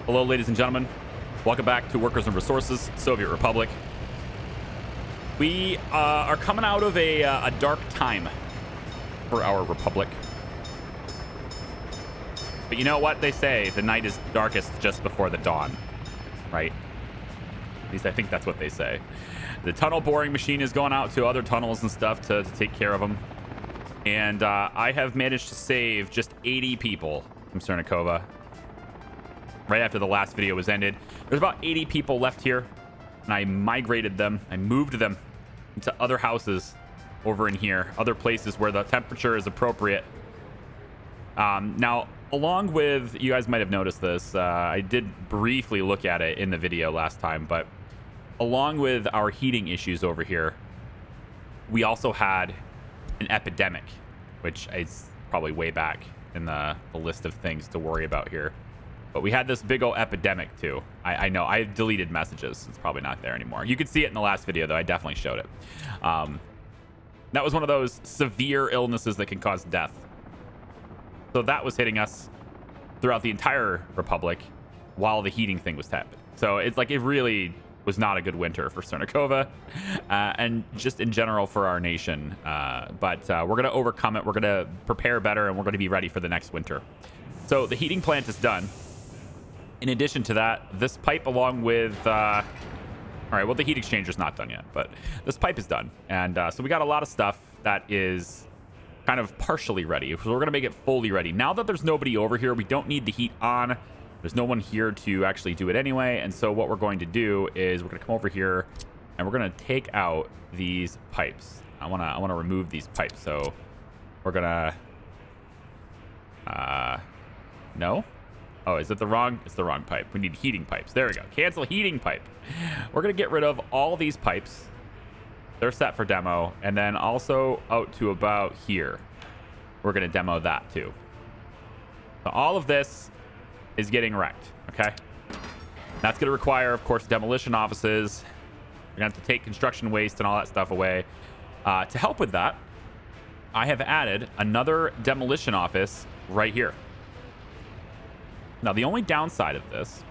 Hello, ladies and gentlemen. Welcome back to Workers and Resources, Soviet Republic. We are coming out of a dark time for our republic. But you know what they say? The night is darkest just before the dawn, right? At least I think that's what they say. The tunnel boring machine is going out to other tunnels and stuff to take care of them. And I have managed to save just 80 people from CERNACOVA. Right after the last video was ended. There's about 80 people left here. And I migrated them. I moved them into other houses over in here. Other places where the temperature is appropriate. Now, along with, you guys might have noticed this. I did briefly look at it in the video last time. But along with our heating issues over here, we also had an epidemic. Which is probably way back in the list of things to worry about here. But we had this big old epidemic too. I know I deleted messages. It's probably not there anymore. You could see it in the last video though. I definitely showed it. That was one of those severe illnesses that can cause death. So that was hitting us throughout the entire republic while the heating thing was happening. So it's like it really was not a good winter for CERNACOVA and just in general for our nation. But we're going to overcome it. We're going to prepare better and we're going to be ready for the next winter. So the heating plant is done. In addition to that, this pipe along with... all right, well, the heat exchanger is not done yet, but this pipe is done. And so we got a lot of stuff that is kind of partially ready. So we're going to make it fully ready. Now that there's nobody over here, we don't need the heat on. There's no one here to actually do it anyway. And so what we're going to do is we're going to come over here and we're going to take out these pipes. I want to remove these pipes. So we're going to... no? Oh, is it the wrong? It's the wrong pipe. We need heating pipes. There we go. Cancel heating pipe. We're going to get rid of all these pipes. They're set for demo. And then also out to about here. We're going to demo that too. So all of this is getting wrecked. Okay. That's going to require, of course, demolition offices. We're going to have to take construction waste and all that stuff away. To help with that, I have added another demolition office right here. Now, the only downside of this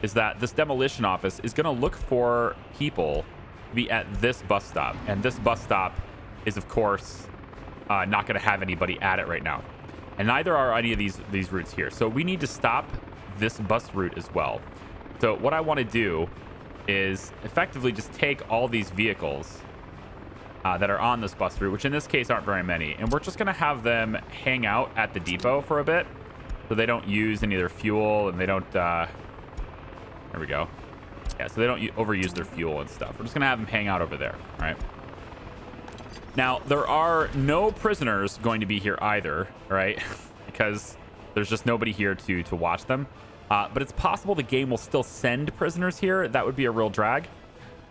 is that this demolition office is going to look for people to be at this bus stop. And this bus stop is, of course, not going to have anybody at it right now. And neither are any of these routes here. So we need to stop this bus route as well. So what I want to do is effectively just take all these vehicles that are on this bus route, which in this case aren't very many. And we're just going to have them hang out at the depot for a bit. So they don't use any of their fuel and they don't, there we go. Yeah, so they don't overuse their fuel and stuff. We're just going to have them hang out over there, right? Now, there are no prisoners going to be here either, right? Because there's just nobody here to watch them. But it's possible the game will still send prisoners here. That would be a real drag.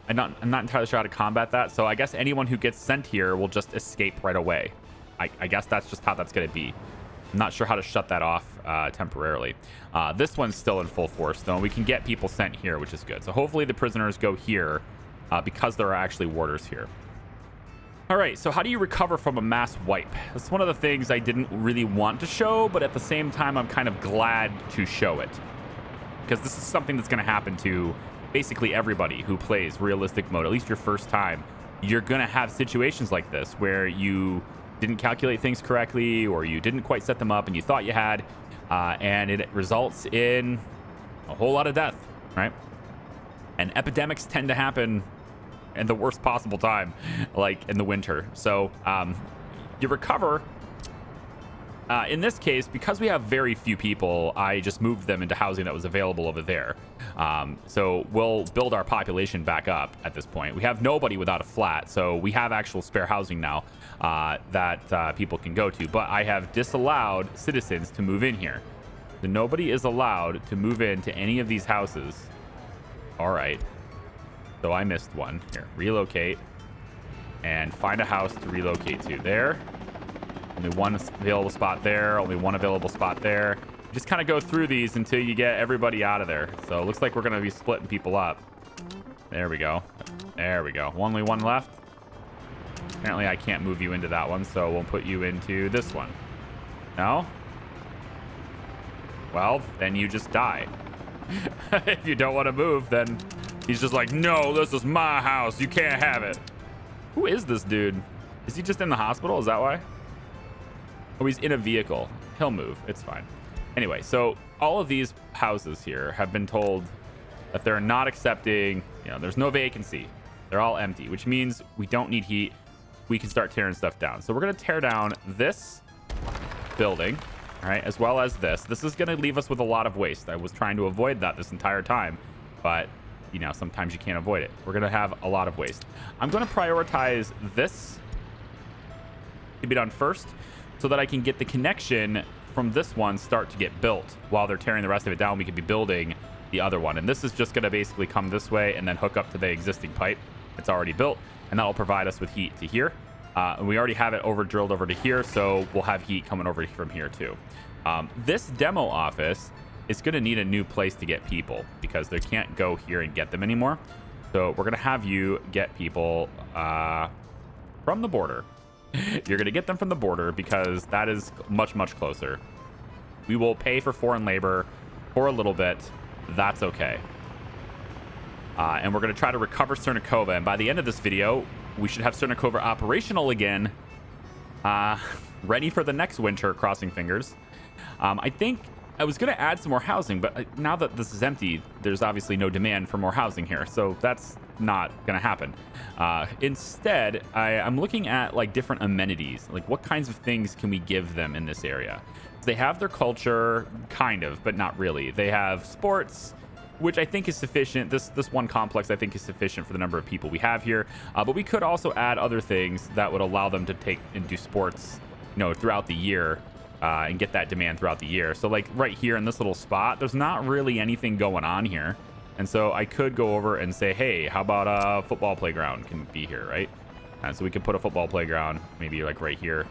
I'm not entirely sure how to combat that. So I guess anyone who gets sent here will just escape right away. I guess that's just how that's going to be. I'm not sure how to shut that off temporarily. This one's still in full force, though. We can get people sent here, which is good. So hopefully the prisoners go here because there are actually warders here. All right, so how do you recover from a mass wipe? That's one of the things I didn't really want to show, but at the same time, I'm kind of glad to show it. Because this is something that's going to happen to basically everybody who plays realistic mode, at least your first time. You're going to have situations like this where you didn't calculate things correctly or you didn't quite set them up and you thought you had, and it results in a whole lot of death, right? And epidemics tend to happen in the worst possible time, like in the winter. So you recover. In this case, because we have very few people, I just moved them into housing that was available over there. So we'll build our population back up at this point. We have nobody without a flat, so we have actual spare housing now that people can go to. But I have disallowed citizens to move in here. So nobody is allowed to move into any of these houses. All right. So I missed one. Here, relocate. And find a house to relocate to. There. Only one available spot there. Only one available spot there. Just kind of go through these until you get everybody out of there. So it looks like we're going to be splitting people up. There we go. There we go. Only one left. Apparently I can't move you into that one, so we'll put you into this one. No? Well, then you just die. If you don't want to move, then he's just like, no, this is my house. You can't have it. Who is this dude? Is he just in the hospital? Is that why? Oh, he's in a vehicle. He'll move. It's fine. Anyway, so all of these houses here have been told that they're not accepting, there's no vacancy. They're all empty, which means we don't need heat. We can start tearing stuff down. So we're going to tear down this building, all right, as well as this. This is going to leave us with a lot of waste. I was trying to avoid that this entire time, but sometimes you can't avoid it. We're going to have a lot of waste. I'm going to prioritize this to be done first so that I can get the connection from this one start to get built while they're tearing the rest of it down. We could be building the other one, and this is just going to basically come this way and then hook up to the existing pipe that's already built, and that'll provide us with heat to here. And we already have it over drilled over to here, so we'll have heat coming over from here too. This demo office is going to need a new place to get people because they can't go here and get them anymore. So we're going to have you get people from the border. You're going to get them from the border because that is much, much closer. We will pay for foreign labor for a little bit. That's okay. And we're going to try to recover CERNACOVA. And by the end of this video, we should have CERNACOVA operational again. Ready for the next winter, crossing fingers. I think I was going to add some more housing, but now that this is empty, there's obviously no demand for more housing here. So that's not going to happen. Instead, I'm looking at like different amenities. Like what kinds of things can we give them in this area? They have their culture, kind of, but not really. They have sports, which I think is sufficient. This one complex I think is sufficient for the number of people we have here. But we could also add other things that would allow them to take and do sports, throughout the year. And get that demand throughout the year. So like right here in this little spot, there's not really anything going on here. And so I could go over and say, hey, how about a football playground can be here, right? And so we could put a football playground maybe like right here.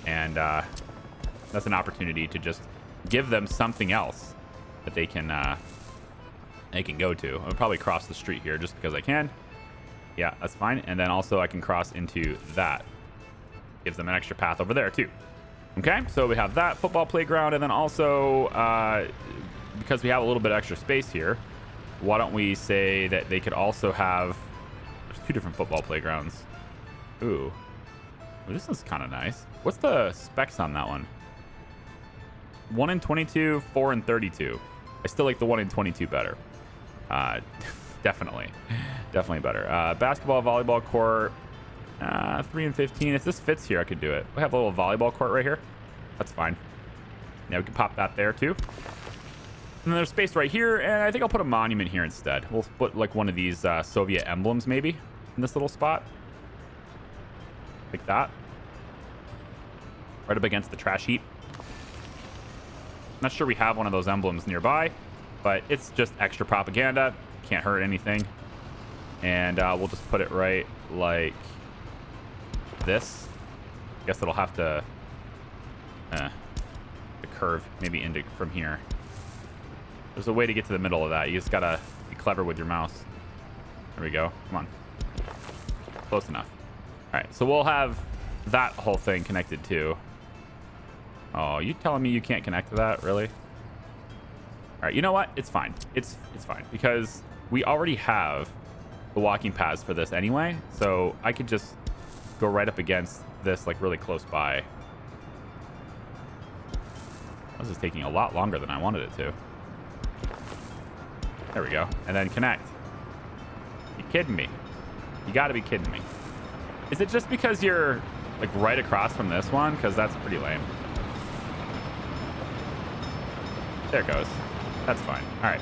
And that's an opportunity to just give them something else that they can go to. I'll probably cross the street here just because I can. Yeah, that's fine. And then also I can cross into that. Gives them an extra path over there too. Okay, so we have that football playground, and then also, because we have a little bit extra space here, why don't we say that they could also have, there's 2 different football playgrounds. Ooh, this is kind of nice. What's the specs on that one? 1 in 22, 4 in 32. I still like the 1 in 22 better. Definitely better. Basketball, volleyball court. 3 and 15. If this fits here, I could do it. We have a little volleyball court right here. That's fine. Yeah, we can pop that there too. And then there's space right here, and I think I'll put a monument here instead. We'll put like one of these Soviet emblems maybe in this little spot. Like that. Right up against the trash heap. Not sure we have one of those emblems nearby, but it's just extra propaganda. Can't hurt anything. And we'll just put it right like this. Guess it'll have to curve maybe into from here. There's a way to get to the middle of that. You just gotta be clever with your mouse. There we go. Come on. Close enough. All right, so we'll have that whole thing connected too. Oh, you telling me you can't connect to that? Really? All right, you know what? It's fine. It's fine because we already have the walking paths for this anyway, so I could just go right up against this, like really close by. This is taking a lot longer than I wanted it to. There we go. And then connect. You kidding me? You got to be kidding me. Is it just because you're like right across from this one? Because that's pretty lame. There it goes. That's fine. All right.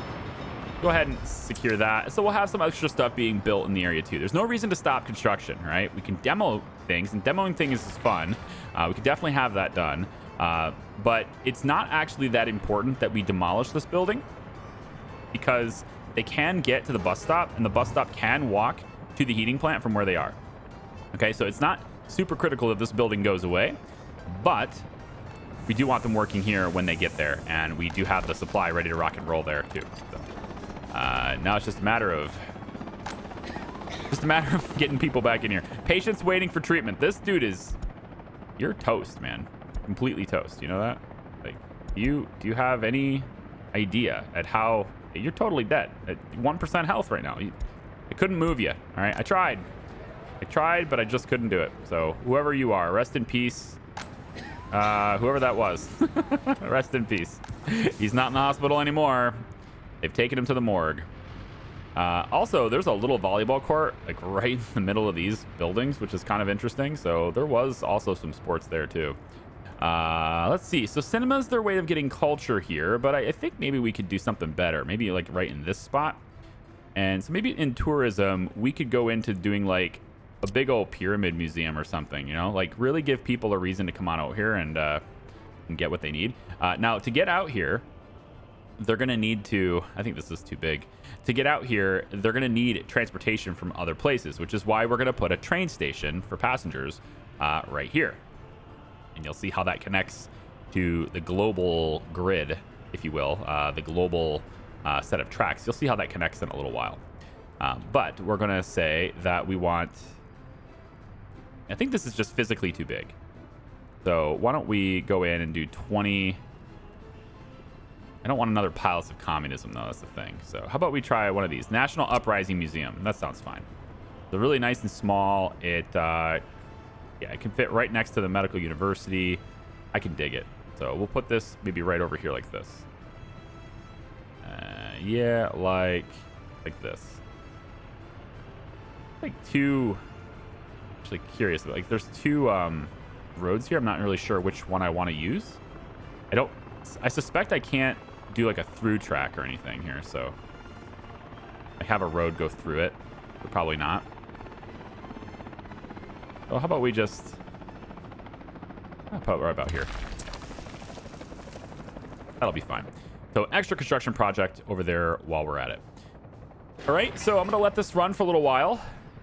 Go ahead and secure that. So we'll have some extra stuff being built in the area too. There's no reason to stop construction, right? We can demo things, and demoing things is fun. We can definitely have that done. But it's not actually that important that we demolish this building because they can get to the bus stop, and the bus stop can walk to the heating plant from where they are. Okay, so it's not super critical that this building goes away, but we do want them working here when they get there, and we do have the supply ready to rock and roll there too. So, now it's just a matter of getting people back in here. Patients waiting for treatment. This dude you're toast, man. Completely toast. You know that? Like, do you have any idea at how you're totally dead at 1% health right now. I couldn't move you. All right, I tried, but I just couldn't do it. So whoever you are, rest in peace. Whoever that was, rest in peace. He's not in the hospital anymore. They've taken him to the morgue. Also, there's a little volleyball court like right in the middle of these buildings, which is kind of interesting. So there was also some sports there too. Let's see. So cinema's their way of getting culture here, but I think maybe we could do something better. Maybe like right in this spot. And so maybe in tourism, we could go into doing like a big old pyramid museum or something, you know, like really give people a reason to come on out here and get what they need. Now to get out here, they're going to need to, I think this is too big. To get out here, they're going to need transportation from other places, which is why we're going to put a train station for passengers right here. And you'll see how that connects to the global grid, if you will, the global set of tracks. You'll see how that connects in a little while. But we're going to say that we want, I think this is just physically too big. So why don't we go in and do 20. I don't want another Pilots of Communism, though. That's the thing. So how about we try one of these? National Uprising Museum. That sounds fine. They're really nice and small. It, yeah, it can fit right next to the medical university. I can dig it. So we'll put this maybe right over here like this. Yeah, like this. Like two. Actually curious. Like there's two roads here. I'm not really sure which one I want to use. I suspect I can't do like a through track or anything here, so I have a road go through it, but probably not. So how about we just put right about here. That'll be fine. So extra construction project over there while we're at it. All right, so I'm gonna let this run for a little while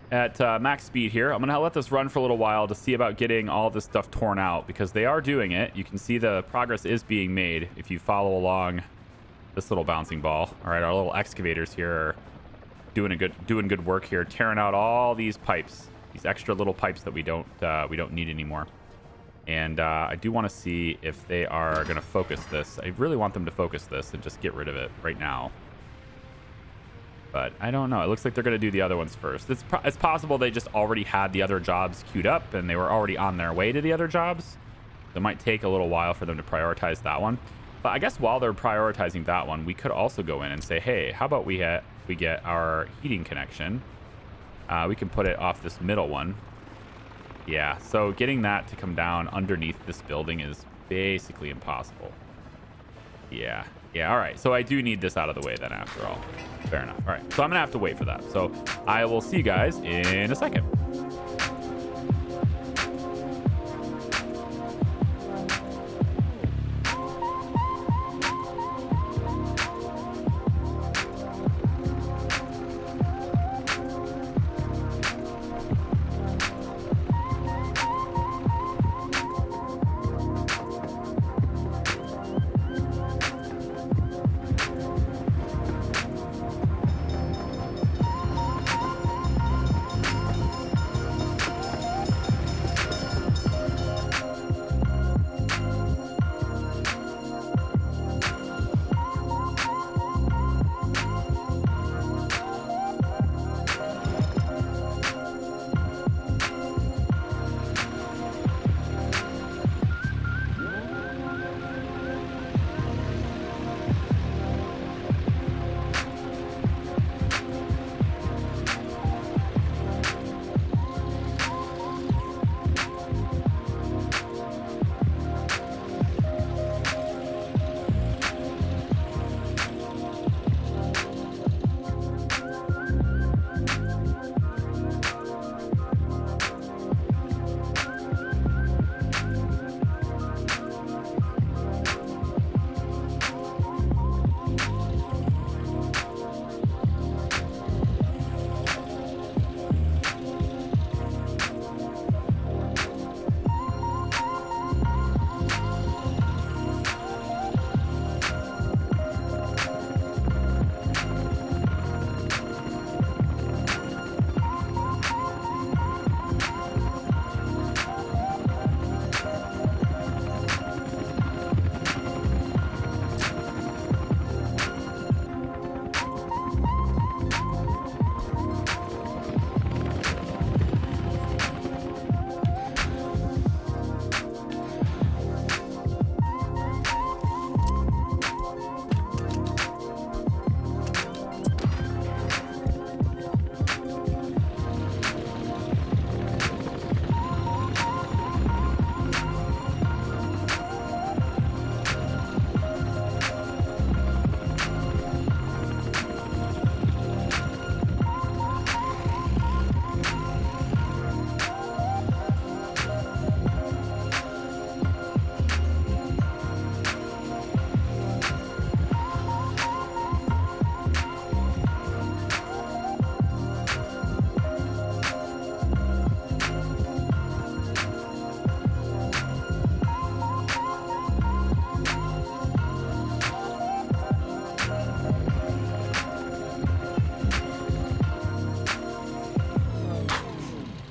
at max speed here. I'm gonna let this run for a little while to see about getting all this stuff torn out, because they are doing it. You can see the progress is being made if you follow along this little bouncing ball. All right, our little excavators here are doing good work here, tearing out all these pipes, these extra little pipes that we don't need anymore. And I do want to see if they are going to focus this. I really want them to focus this and just get rid of it right now. But I don't know. It looks like they're going to do the other ones first. It's possible they just already had the other jobs queued up and they were already on their way to the other jobs. It might take a little while for them to prioritize that one. But I guess while they're prioritizing that one, we could also go in and say, hey, how about we get our heating connection? We can put it off this middle one. Yeah, so getting that to come down underneath this building is basically impossible. Yeah, all right. So I do need this out of the way then after all. Fair enough. All right, so I'm going to have to wait for that. So I will see you guys in a second.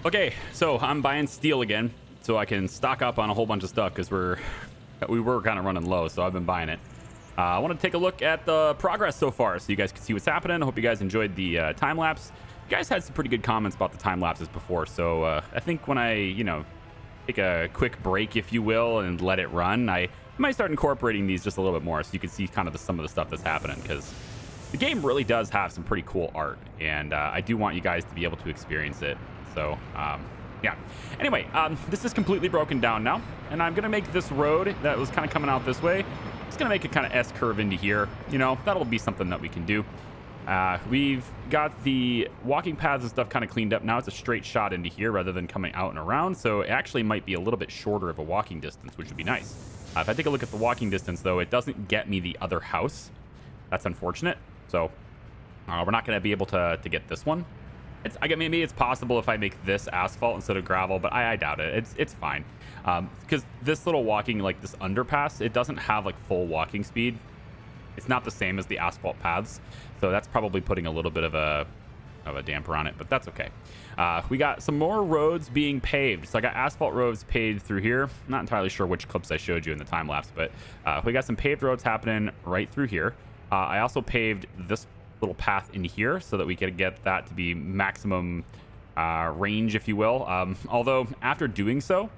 Okay, so I'm buying steel again so I can stock up on a whole bunch of stuff because we were kind of running low, so I've been buying it. I want to take a look at the progress so far so you guys can see what's happening. I hope you guys enjoyed the time lapse. You guys had some pretty good comments about the time lapses before, so I think when I, you know, take a quick break, if you will, and let it run, I might start incorporating these just a little bit more so you can see kind of some of the stuff that's happening, because the game really does have some pretty cool art, and I do want you guys to be able to experience it. So yeah, anyway, this is completely broken down now, and I'm gonna make this road that was kind of coming out this way, it's gonna make a kind of S curve into here. You know, that'll be something that we can do. We've got the walking paths and stuff kind of cleaned up. Now it's a straight shot into here rather than coming out and around, so it actually might be a little bit shorter of a walking distance, which would be nice. If I take a look at the walking distance, though, it doesn't get me the other house. That's unfortunate. So we're not going to be able to get this one. Maybe it's possible if I make this asphalt instead of gravel, but I doubt it. It's fine, because this little walking, like this underpass, it doesn't have like full walking speed. It's not the same as the asphalt paths, so that's probably putting a little bit of a damper on it, but that's okay. We got some more roads being paved. So I got asphalt roads paved through here. I'm not entirely sure which clips I showed you in the time lapse, but we got some paved roads happening right through here. I also paved this little path in here so that we could get that to be maximum range, if you will. Although after doing so,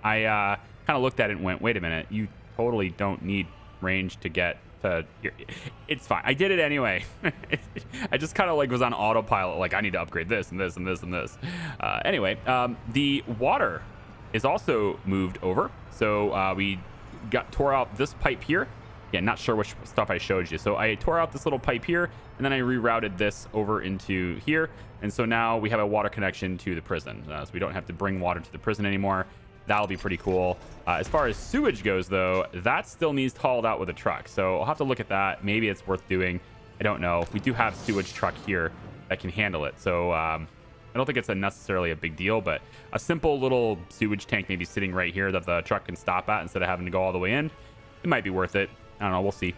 I kind of looked at it and went, wait a minute, you totally don't need range to get to here. It's fine. I did it anyway. I just kind of like was on autopilot, like I need to upgrade this and this and this and this. Anyway, the water is also moved over. So we tore out this pipe here. Yeah, not sure which stuff I showed you. So I tore out this little pipe here, and then I rerouted this over into here. And so now we have a water connection to the prison. So we don't have to bring water to the prison anymore. That'll be pretty cool. As far as sewage goes, though, that still needs hauled out with a truck. So I'll have to look at that. Maybe it's worth doing. I don't know. We do have sewage truck here that can handle it. So I don't think it's necessarily a big deal, but a simple little sewage tank maybe sitting right here that the truck can stop at instead of having to go all the way in. It might be worth it. I don't know. We'll see.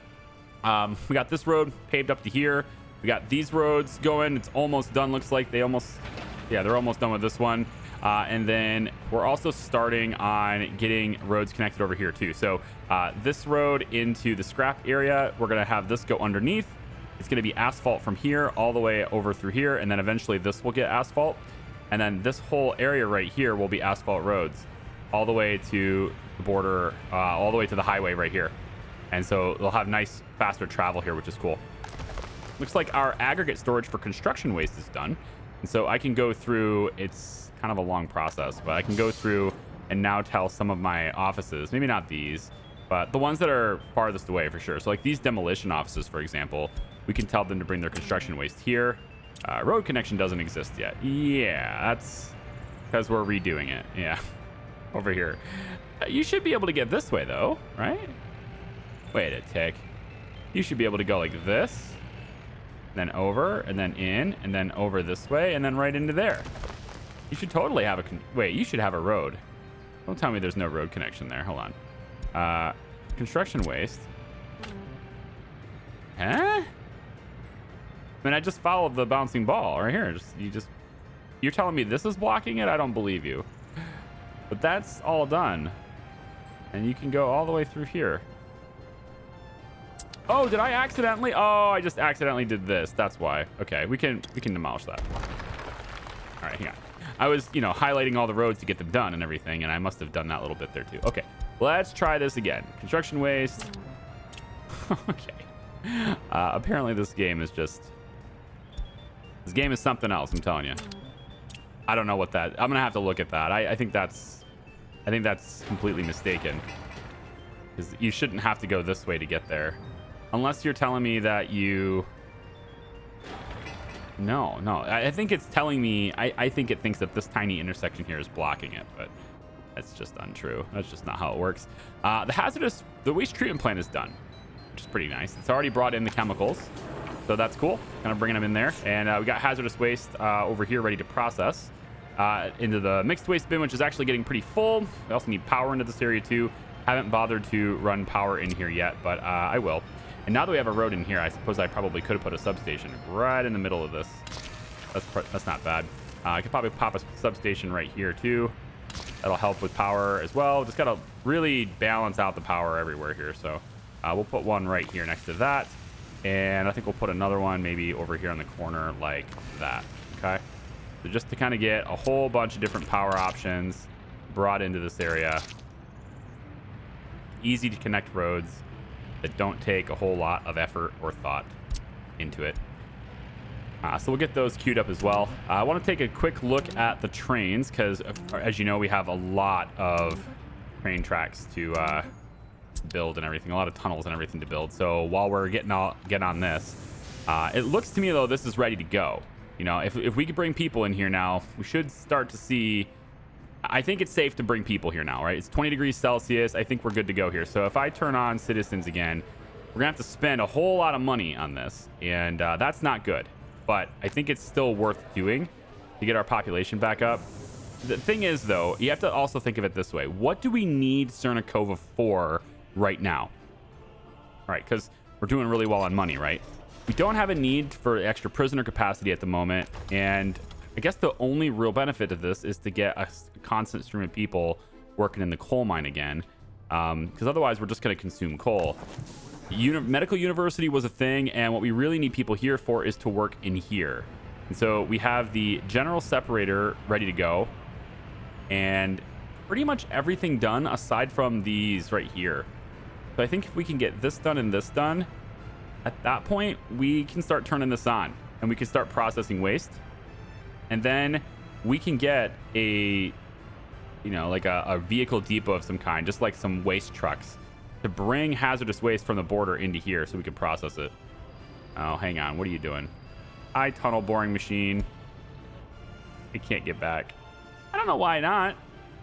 We got this road paved up to here. We got these roads going. It's almost done. Looks like they're almost done with this one. And then we're also starting on getting roads connected over here too. So this road into the scrap area, we're going to have this go underneath. It's going to be asphalt from here all the way over through here. And then eventually this will get asphalt. And then this whole area right here will be asphalt roads all the way to the border, all the way to the highway right here. And so they'll have nice, faster travel here, which is cool. Looks like our aggregate storage for construction waste is done. And so I can go through, it's kind of a long process, but I can go through and now tell some of my offices, maybe not these, but the ones that are farthest away for sure. So like these demolition offices, for example, we can tell them to bring their construction waste here. Road connection doesn't exist yet. Yeah, that's because we're redoing it. Yeah, over here. You should be able to get this way though, right? Wait a tick. You should be able to go like this, then over, and then in, and then over this way, and then right into there. You should totally have wait, you should have a road. Don't tell me there's no road connection there. Hold on. Construction waste. Huh? I mean, I just followed the bouncing ball right here. You're telling me this is blocking it? I don't believe you. But that's all done. And you can go all the way through here. Oh, did I accidentally? Oh, I just accidentally did this. That's why. Okay, we can demolish that. All right, hang on. I was, highlighting all the roads to get them done and everything, and I must have done that little bit there too. Okay, let's try this again. Construction waste. Okay. Apparently this game is something else, I'm telling you. I don't know what that. I'm gonna have to look at that. I think that's completely mistaken. Because you shouldn't have to go this way to get there. Unless you're telling me that you... No. I think it's telling me... I think it thinks that this tiny intersection here is blocking it, but that's just untrue. That's just not how it works. The waste treatment plant is done, which is pretty nice. It's already brought in the chemicals, so that's cool. Kind of bringing them in there. And we got hazardous waste over here ready to process into the mixed waste bin, which is actually getting pretty full. We also need power into this area too. Haven't bothered to run power in here yet, but I will. And now that we have a road in here, I suppose I probably could have put a substation right in the middle of this. That's not bad. I could probably pop a substation right here too. That'll help with power as well. Just gotta really balance out the power everywhere here. So we'll put one right here next to that. And I think we'll put another one maybe over here on the corner like that. Okay. So just to kind of get a whole bunch of different power options brought into this area. Easy to connect roads that don't take a whole lot of effort or thought into it. So we'll get those queued up as well. I want to take a quick look at the trains because, as you know, we have a lot of train tracks to build and everything, a lot of tunnels and everything to build. So while we're getting on this, it looks to me though this is ready to go. You know, if we could bring people in here now, we should start to see. I think it's safe to bring people here now, right? It's 20 degrees Celsius. I think we're good to go here. So if I turn on citizens again, we're gonna have to spend a whole lot of money on this, and that's not good. But I think it's still worth doing to get our population back up. The thing is, though, you have to also think of it this way. What do we need CERNACOVA for right now? All right, because we're doing really well on money, right? We don't have a need for extra prisoner capacity at the moment. And I guess the only real benefit of this is to get a constant stream of people working in the coal mine again. Because otherwise, we're just going to consume coal. Medical university was a thing, and what we really need people here for is to work in here. And so we have the general separator ready to go, and pretty much everything done aside from these right here. So I think if we can get this done and this done, at that point we can start turning this on and we can start processing waste, and then we can get a, you know, like a vehicle depot of some kind, just like some waste trucks, to bring hazardous waste from the border into here so we can process it. Oh, hang on. What are you doing? Hi, tunnel boring machine. I can't get back. I don't know why not.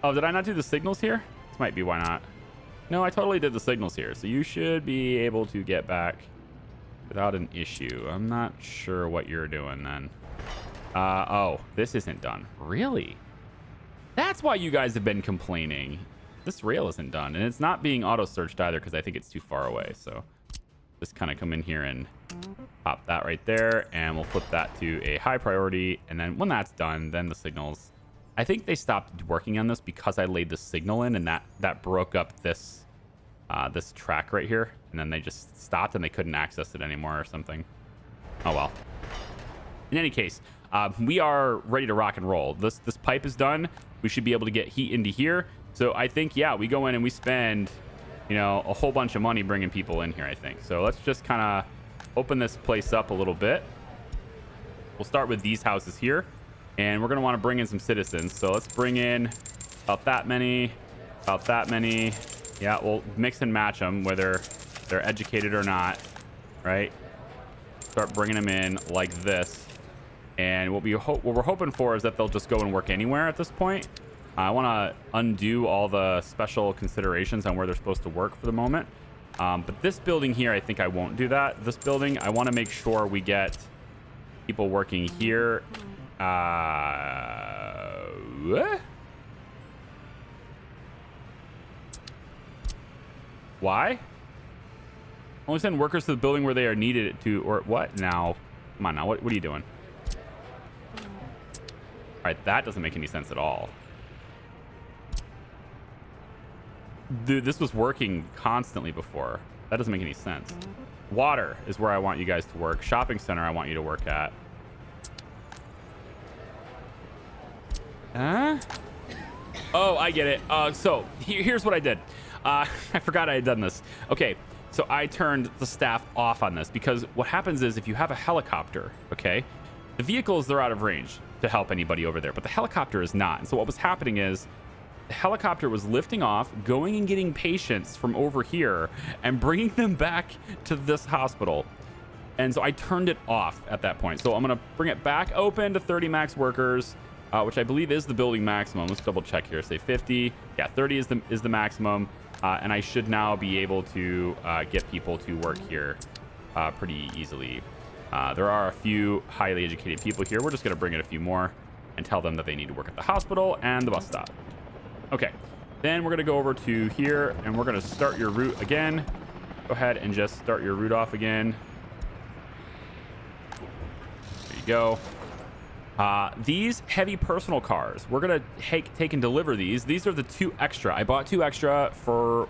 Oh, did I not do the signals here? This might be why not. No, I totally did the signals here. So you should be able to get back without an issue. I'm not sure what you're doing then. Oh, this isn't done. Really? That's why you guys have been complaining. This rail isn't done, and it's not being auto-searched either because I think it's too far away. So just kind of come in here and pop that right there, and we'll flip that to a high priority. And then when that's done, then the signals. I think they stopped working on this because I laid the signal in, and that broke up this this track right here, and then they just stopped and they couldn't access it anymore or something. Oh well. In any case, we are ready to rock and roll. This pipe is done. We should be able to get heat into here. So I think, yeah, we go in and we spend, you know, a whole bunch of money bringing people in here, I think. So let's just kind of open this place up a little bit. We'll start with these houses here, and we're going to want to bring in some citizens. So let's bring in about that many. Yeah, we'll mix and match them, whether they're educated or not, right? Start bringing them in like this. And what we're hoping for is that they'll just go and work anywhere at this point. I want to undo all the special considerations on where they're supposed to work for the moment. But this building here, I think I won't do that. This building, I want to make sure we get people working here. Why? Only send workers to the building where they are needed to, or what now? Come on now, what are you doing? All right, that doesn't make any sense at all. Dude, this was working constantly before. That doesn't make any sense. Water is where I want you guys to work. Shopping center I want you to work at. Huh? Oh, I get it. So here's what I did. I forgot I had done this. Okay, so I turned the staff off on this because what happens is if you have a helicopter, okay, the vehicles, they're out of range to help anybody over there, but the helicopter is not. And so what was happening is the helicopter was lifting off, going and getting patients from over here and bringing them back to this hospital. And so I turned it off at that point. So I'm going to bring it back open to 30 max workers, which I believe is the building maximum. Let's double check here. Say 50. Yeah, 30 is the maximum. And I should now be able to get people to work here pretty easily. There are a few highly educated people here. We're just going to bring in a few more and tell them that they need to work at the hospital and the bus stop. Okay, then we're going to go over to here, and we're going to start your route again. Go ahead and just start your route off again. There you go. These heavy personal cars, we're going to take and deliver these. These are the 2 extra. I bought 2 extra for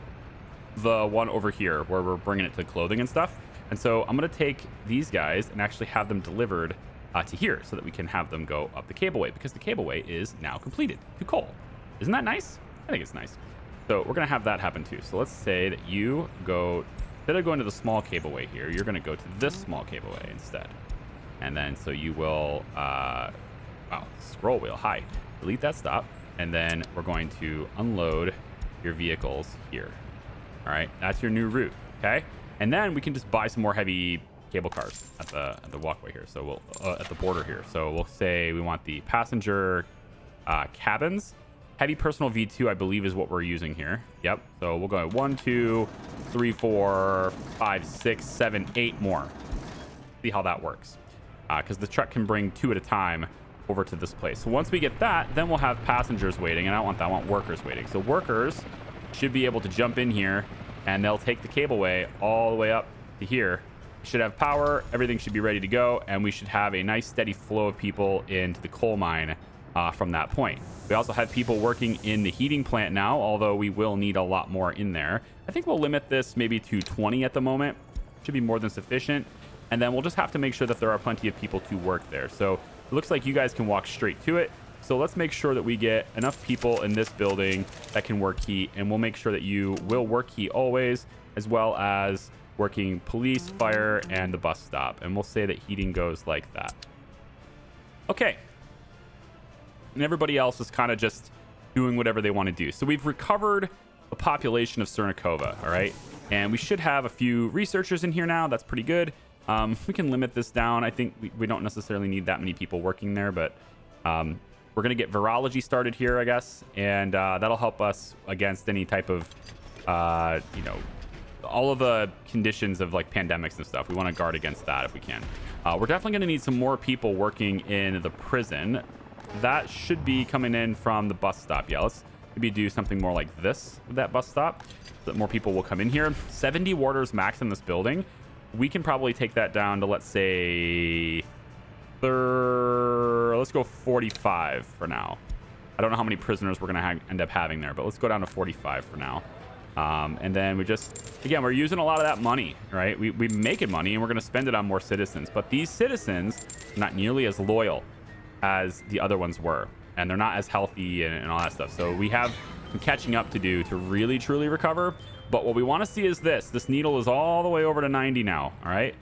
the one over here where we're bringing it to clothing and stuff. And so I'm going to take these guys and actually have them delivered to here so that we can have them go up the cableway, because the cableway is now completed to Cole. Isn't that nice? I think it's nice. So we're going to have that happen too. So let's say that you go, instead of going to the small cableway here, you're going to go to this small cableway instead. And then so you will, wow, scroll wheel, hi. Delete that stop. And then we're going to unload your vehicles here. All right, that's your new route, okay? And then we can just buy some more heavy cable cars at the walkway here. So we'll, at the border here. So we'll say we want the passenger cabins. Heavy personal V2, I believe, is what we're using here. Yep. So we'll go 1, 2, 3, 4, 5, 6, 7, 8 more. See how that works. Because the truck can bring 2 at a time over to this place. So once we get that, then we'll have passengers waiting. And I don't want that. I want workers waiting. So workers should be able to jump in here, and they'll take the cableway all the way up to here. Should have power. Everything should be ready to go. And we should have a nice steady flow of people into the coal mine from that point. We also have people working in the heating plant now, although we will need a lot more in there. I think we'll limit this maybe to 20 at the moment. Should be more than sufficient. And then we'll just have to make sure that there are plenty of people to work there. So it looks like you guys can walk straight to it. So let's make sure that we get enough people in this building that can work heat. And we'll make sure that you will work heat always, as well as working police, fire, and the bus stop. And we'll say that heating goes like that. Okay. And everybody else is kind of just doing whatever they want to do. So we've recovered a population of CERNACOVA, all right? And we should have a few researchers in here now. That's pretty good. We can limit this down. I think we don't necessarily need that many people working there, but we're going to get virology started here, I guess. And that'll help us against any type of, you know, all of the conditions of like pandemics and stuff. We want to guard against that if we can. We're definitely going to need some more people working in the prison. That should be coming in from the bus stop. Yeah, let's maybe do something more like this with that bus stop so that more people will come in here. 70 warders max in this building. We can probably take that down to, let's say, let's go 45 for now. I don't know how many prisoners we're going to end up having there, but let's go down to 45 for now. And then we just, again, we're using a lot of that money, right? We're making money and we're going to spend it on more citizens. But these citizens are not nearly as loyal as the other ones were. And they're not as healthy and all that stuff. So we have some catching up to do to really, truly recover. But what we want to see is this. This needle is all the way over to 90 now, all right?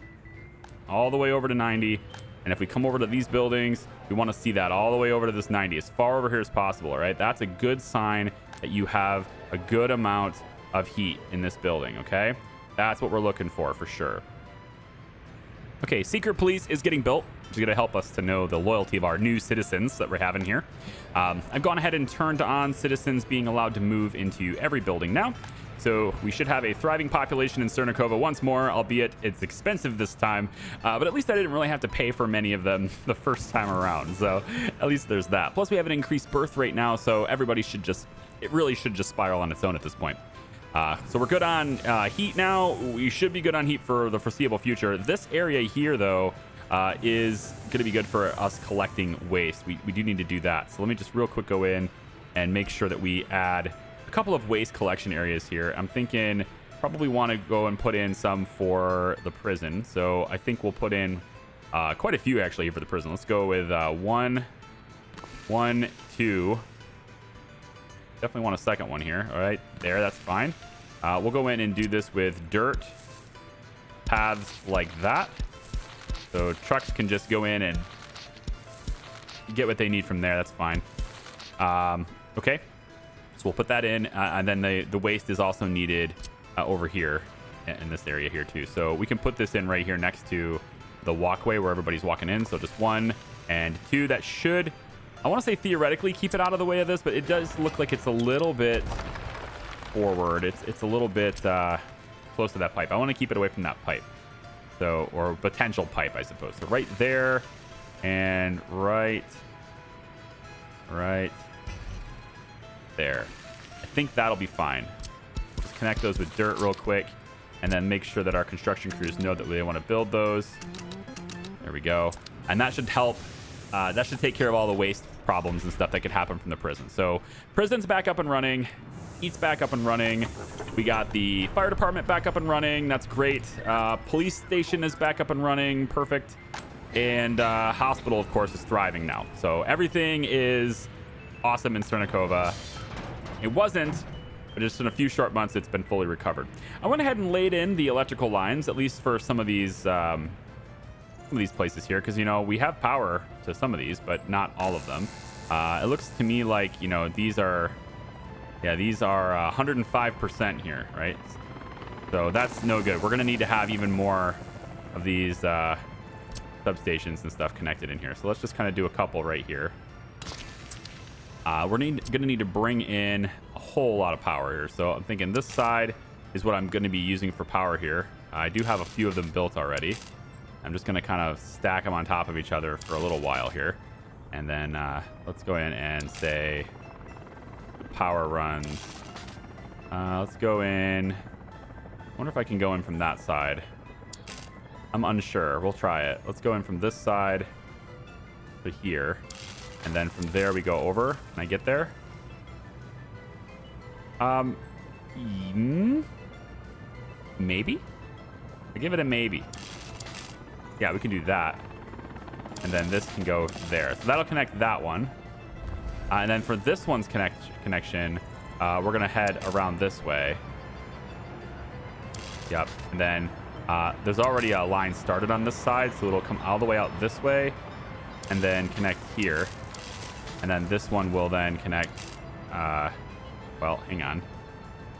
All the way over to 90. And if we come over to these buildings, we want to see that all the way over to this 90, as far over here as possible, all right? That's a good sign that you have a good amount of heat in this building, okay? That's what we're looking for sure. Okay, Secret Police is getting built, which is going to help us to know the loyalty of our new citizens that we're having here. I've gone ahead and turned on citizens being allowed to move into every building now. So we should have a thriving population in CERNACOVA once more, albeit it's expensive this time. But at least I didn't really have to pay for many of them the first time around. So at least there's that. Plus we have an increased birth rate now, so everybody should just, it really should just spiral on its own at this point. So we're good on heat now. We should be good on heat for the foreseeable future. This area here, though, is going to be good for us collecting waste. We do need to do that. So let me just real quick go in and make sure that we add a couple of waste collection areas here. I'm thinking probably want to go and put in some for the prison. So I think we'll put in quite a few actually for the prison. Let's go with 1, 2. Definitely want a second one here. All right, there, that's fine. We'll go in and do this with dirt paths like that. So trucks can just go in and get what they need from there. That's fine. Okay, so we'll put that in. And then the waste is also needed over here in this area here too. So we can put this in right here next to the walkway where everybody's walking in. So just 1 and 2. That should, I want to say theoretically keep it out of the way of this, but it does look like it's a little bit forward. It's a little bit close to that pipe. I want to keep it away from that pipe. So, or potential pipe, I suppose. So right there and right there. I think that'll be fine. We'll just connect those with dirt real quick and then make sure that our construction crews know that they want to build those. There we go. And that should help That should take care of all the waste problems and stuff that could happen from the prison. So prison's back up and running. Heat's back up and running. We got the fire department back up and running. That's great. Police station is back up and running. Perfect. And hospital, of course, is thriving now. So everything is awesome in CERNACOVA. It wasn't, but just in a few short months, it's been fully recovered. I went ahead and laid in the electrical lines, at least for some of these places here, because, you know, we have power to some of these, but not all of them. It looks to me like, you know, these are 105% here, right? So that's no good. We're going to need to have even more of these substations and stuff connected in here. So let's just kind of do a couple right here. We're going to need to bring in a whole lot of power here. So I'm thinking this side is what I'm going to be using for power here. I do have a few of them built already. I'm just going to kind of stack them on top of each other for a little while here. And then let's go in and say power runs. Let's go in. I wonder if I can go in from that side. I'm unsure. We'll try it. Let's go in from this side to here. And then from there we go over. Can I get there? Maybe? I give it a maybe. Yeah, we can do that. And then this can go there. So that'll connect that one. And then for this one's connection, we're going to head around this way. Yep. And then there's already a line started on this side, so it'll come all the way out this way and then connect here. And then this one will then connect. Well, hang on.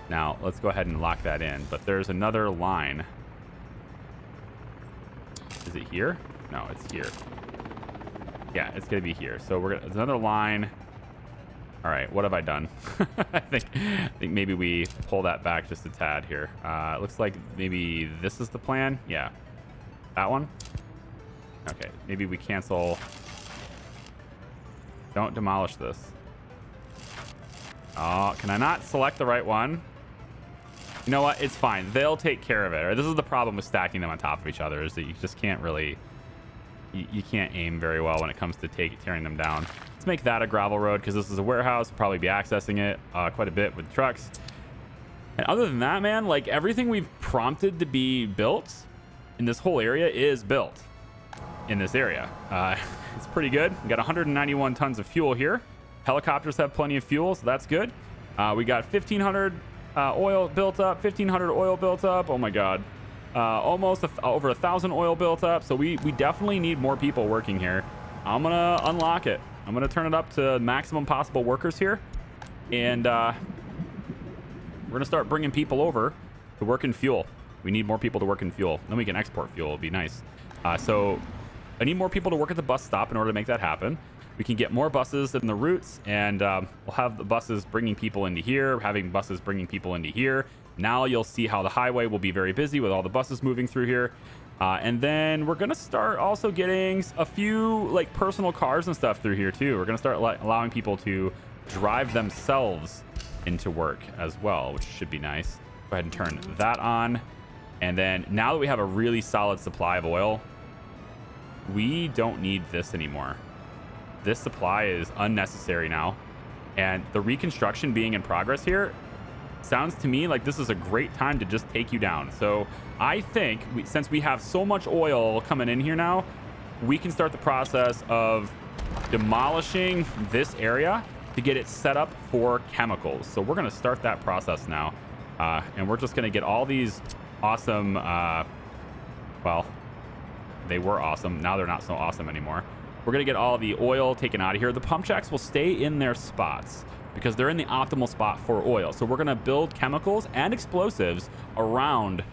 Now, let's go ahead and lock that in. But there's another line. Is it here? No, it's here. Yeah, it's going to be here. So there's another line. All right, what have I done? I think maybe we pull that back just a tad here. It looks like maybe this is the plan. Yeah, that one. Okay, maybe we cancel. Don't demolish this. Oh, can I not select the right one? You know what? It's fine. They'll take care of it. Or this is the problem with stacking them on top of each other, is that you just can't really... You can't aim very well when it comes to tearing them down. Let's make that a gravel road, because this is a warehouse. We'll probably be accessing it quite a bit with trucks. And other than that, man, like everything we've prompted to be built in this whole area is built in this area. It's pretty good. We got 191 tons of fuel here. Helicopters have plenty of fuel, so that's good. We got 1,500 oil built up, 1,500 oil built up. Oh my God. Almost over 1,000 oil built up. So we definitely need more people working here. I'm going to unlock it. I'm going to turn it up to maximum possible workers here. And we're going to start bringing people over to work in fuel. We need more people to work in fuel. Then we can export fuel. It'll be nice. So I need more people to work at the bus stop in order to make that happen. We can get more buses in the routes, and we'll have the buses bringing people into here, having buses bringing people into here. Now you'll see how the highway will be very busy with all the buses moving through here. And then we're going to start also getting a few like personal cars and stuff through here too. We're going to start allowing people to drive themselves into work as well, which should be nice. Go ahead and turn that on. And then now that we have a really solid supply of oil, we don't need this anymore. This supply is unnecessary now. And the reconstruction being in progress here sounds to me like this is a great time to just take you down. So I think since we have so much oil coming in here now, we can start the process of demolishing this area to get it set up for chemicals. So we're going to start that process now. And we're just going to get all these awesome, well, they were awesome. Now they're not so awesome anymore. We're going to get all the oil taken out of here. The pump jacks will stay in their spots because they're in the optimal spot for oil. So we're going to build chemicals and explosives around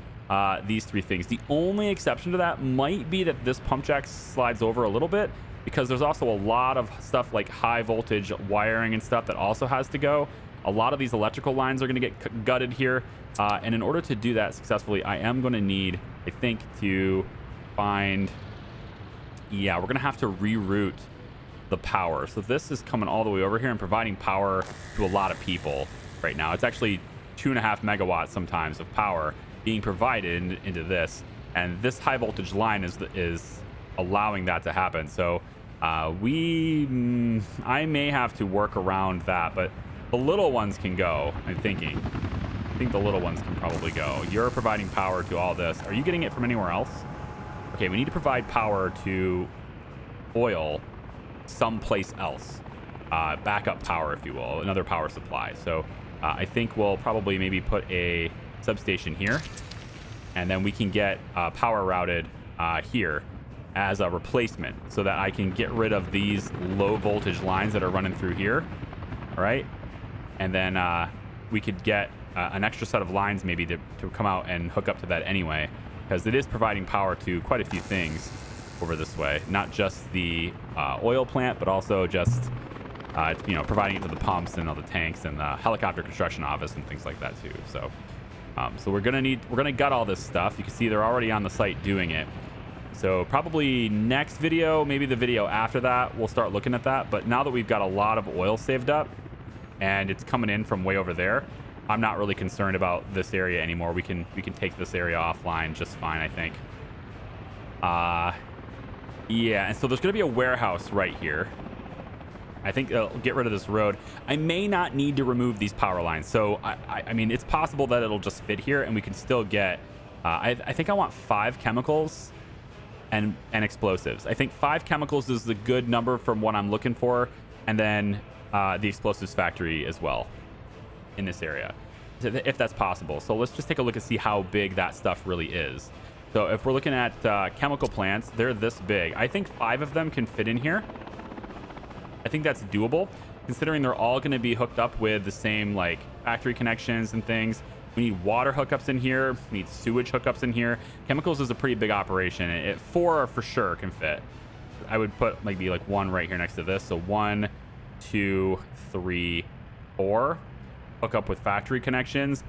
these three things. The only exception to that might be that this pump jack slides over a little bit, because there's also a lot of stuff like high voltage wiring and stuff that also has to go. A lot of these electrical lines are going to get gutted here. And in order to do that successfully, I am going to need, I think, to find... Yeah, we're going to have to reroute the power. So this is coming all the way over here and providing power to a lot of people right now. It's actually 2.5 megawatts sometimes of power being provided into this. And this high voltage line is allowing that to happen. So I may have to work around that, but the little ones can go, I'm thinking. I think the little ones can probably go. You're providing power to all this. Are you getting it from anywhere else? Okay, we need to provide power to oil someplace else. Backup power, if you will, another power supply. So I think we'll probably maybe put a substation here, and then we can get power routed here as a replacement so that I can get rid of these low voltage lines that are running through here. All right. And then we could get an extra set of lines maybe to come out and hook up to that anyway, because it is providing power to quite a few things over this way, not just the oil plant, but also just providing it to the pumps and all the tanks and the helicopter construction office and things like that too. So we're gonna gut all this stuff. You can see they're already on the site doing it. So probably next video, maybe the video after that, we'll start looking at that. But now that we've got a lot of oil saved up and it's coming in from way over there, I'm not really concerned about this area anymore. We can take this area offline just fine, I think. Yeah, and so there's gonna be a warehouse right here. I think it'll get rid of this road. I may not need to remove these power lines. So I mean, it's possible that it'll just fit here and we can still get, I think I want 5 chemicals and explosives. I think 5 chemicals is the good number from what I'm looking for. And then the explosives factory as well in this area, if that's possible. So let's just take a look and see how big that stuff really is. So if we're looking at chemical plants, they're this big. I think 5 of them can fit in here. I think that's doable, considering they're all going to be hooked up with the same like factory connections and things. We need water hookups in here. We need sewage hookups in here. Chemicals is a pretty big operation. 4 for sure can fit. I would put maybe like 1 right here next to this. So 1, 2, 3, 4. Hook up with factory connections.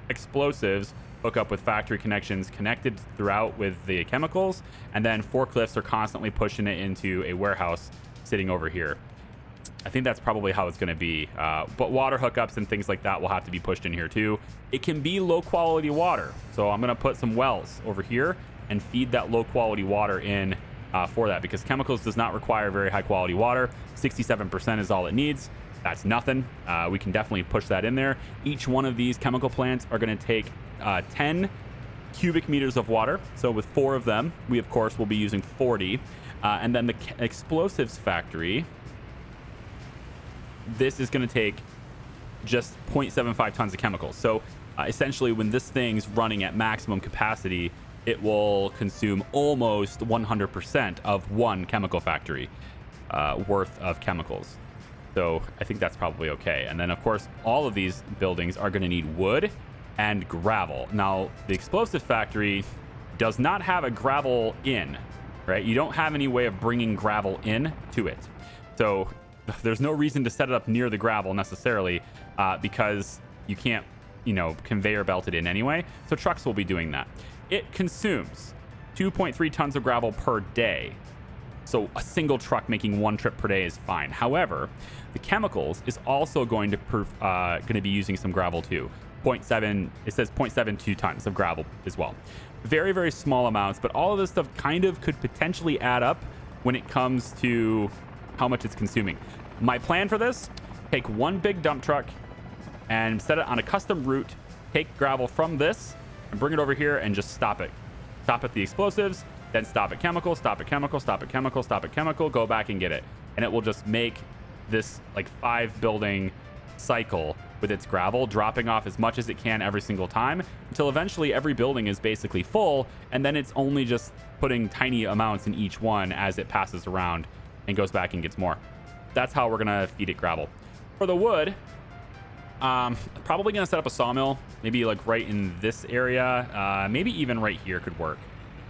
Explosives hook up with factory connections connected throughout with the chemicals. And then forklifts are constantly pushing it into a warehouse sitting over here. I think that's probably how it's going to be. But water hookups and things like that will have to be pushed in here too. It can be low quality water. So I'm going to put some wells over here and feed that low quality water in for that, because chemicals does not require very high quality water. 67% is all it needs. That's nothing. We can definitely push that in there. Each one of these chemical plants are going to take 10 cubic meters of water. So with 4 of them, we of course will be using 40. And then the explosives factory, this is going to take just 0.75 tons of chemicals. So essentially, when this thing's running at maximum capacity, it will consume almost 100% of one chemical factory worth of chemicals. So I think that's probably okay. And then, of course, all of these buildings are going to need wood and gravel. Now, the explosive factory does not have a gravel in, right? You don't have any way of bringing gravel in to it. So there's no reason to set it up near the gravel necessarily, because you can't, conveyor belt it in anyway. So trucks will be doing that. It consumes 2.3 tons of gravel per day. So a single truck making 1 trip per day is fine. However, the chemicals is also going to be using some gravel too. It says 0.72 tons of gravel as well. Very, very small amounts, but all of this stuff kind of could potentially add up when it comes to how much it's consuming. My plan for this, take 1 big dump truck and set it on a custom route, take gravel from this and bring it over here and just stop it. Stop at the explosives, then stop at chemical, stop at chemical, stop at chemical, stop at chemical, go back and get it. And it will just make this like 5 building cycle with its gravel, dropping off as much as it can every single time until eventually every building is basically full. And then it's only just putting tiny amounts in each one as it passes around and goes back and gets more. That's how we're going to feed it gravel. For the wood, probably going to set up a sawmill, maybe like right in this area. Maybe even right here could work,